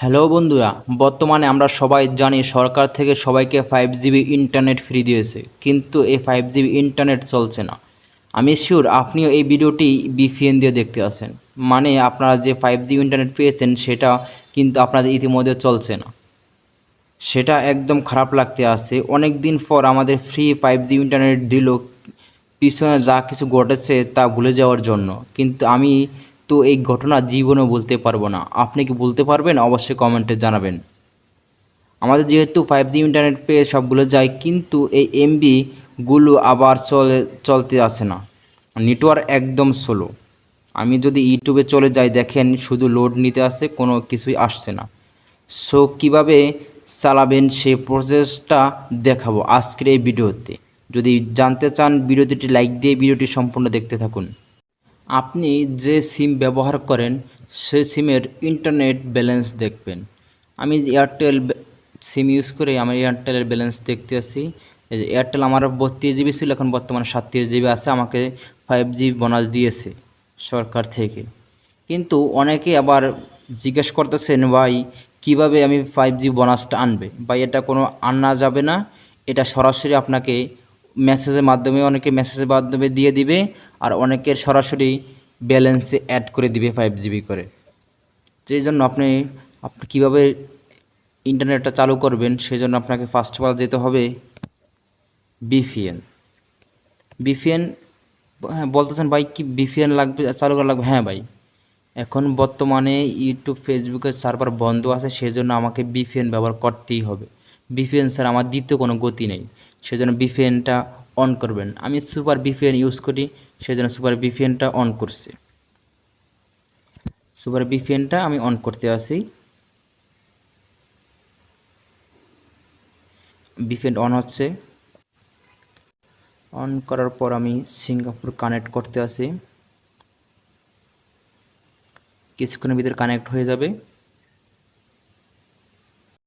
Hello বন্ধুরা, বর্তমানে আমরা সবাই জানি সরকার থেকে সবাইকে 5 জিবি ইন্টারনেট ফ্রি দিয়েছে, কিন্তু এই 5 জিবি ইন্টারনেট চলছে না। আমি শিওর আপনিও এই ভিডিওটি বিপিএন দিয়ে দেখতে আছেন, মানে আপনারা যে 5 জিবি ইন্টারনেট পেয়েছেন সেটা কিন্তু আপনাদের ইতিমধ্যে চলছে না। সেটা একদম খারাপ লাগতে আছে। অনেক দিন পর আমাদের ফ্রি 5 জিবি ইন্টারনেট দিল, পিছনে যা কিছু ঘটেছে তা ভুলে যাওয়ার জন্য। কিন্তু আমি তো এই ঘটনা জীবনেও বলতে পারবো না। আপনি কি বলতে পারবেন? অবশ্যই কমেন্টে জানাবেন। আমাদের যেহেতু 5 জি ইন্টারনেট পেয়ে সবগুলো যায়, কিন্তু এই এমবিগুলো আবার চলতে আসে না। নেটওয়ার্ক একদম স্লো। আমি যদি ইউটিউবে চলে যাই, দেখেন শুধু লোড নিতে আসে, কোনো কিছুই আসছে না। সো কীভাবে চালাবেন সেই প্রসেসটা দেখাবো আজকের এই ভিডিওতে। যদি জানতে চান ভিডিওটি লাইক দিয়ে ভিডিওটি সম্পূর্ণ দেখতে থাকুন। আপনি যে সিম ব্যবহার করেন সে সিমের ইন্টারনেট ব্যালেন্স দেখবেন। আমি এয়ারটেল সিম ইউজ করে আমার এয়ারটেলের ব্যালেন্স দেখতে আসি। এই যে এয়ারটেল আমার 32 জিবি ছিল, এখন বর্তমানে 37 জিবি আছে। আমাকে 5 জিবি বোনাস দিয়েছে সরকার থেকে। কিন্তু অনেকে আবার জিজ্ঞেস করতেছেন, ভাই কীভাবে আমি 5 জিবি বোনাসটা আনবে? ভাই এটা কোনো আনা যাবে না, এটা সরাসরি আপনাকে মেসেজের মাধ্যমে, অনেকে মেসেজের মাধ্যমে দিয়ে দিবে, আর অনেকের সরাসরি ব্যালেন্সে অ্যাড করে দিবে 5 জিবি করে। সেই জন্য আপনি আপনি কীভাবে ইন্টারনেটটা চালু করবেন, সেই জন্য আপনাকে ফার্স্ট অফ অল যেতে হবে বিপিএন। বিপিএন, হ্যাঁ বলতেছেন ভাই কি বিপিএন লাগবে, চালু করা লাগবে? হ্যাঁ ভাই, এখন বর্তমানে ইউটিউব ফেসবুকের সার্ভার বন্ধ আছে, সেজন্য আমাকে বিপিএন ব্যবহার করতেই হবে। বিপিএন ছাড়া আমার দ্বিতীয় কোনো গতি নেই, সেজন্য বিপিএনটা অন করবেন। আমি সুপার বিপিএন ইউজ করি, সেজন্য সুপার বিপিএনটা অন করছি। সুপার বিপিএনটা আমি অন করতে আসি। বিপিএন অন হচ্ছে। অন করার পর আমি সিঙ্গাপুর কানেক্ট করতে আসি। কিছুক্ষণের ভিতরে কানেক্ট হয়ে যাবে।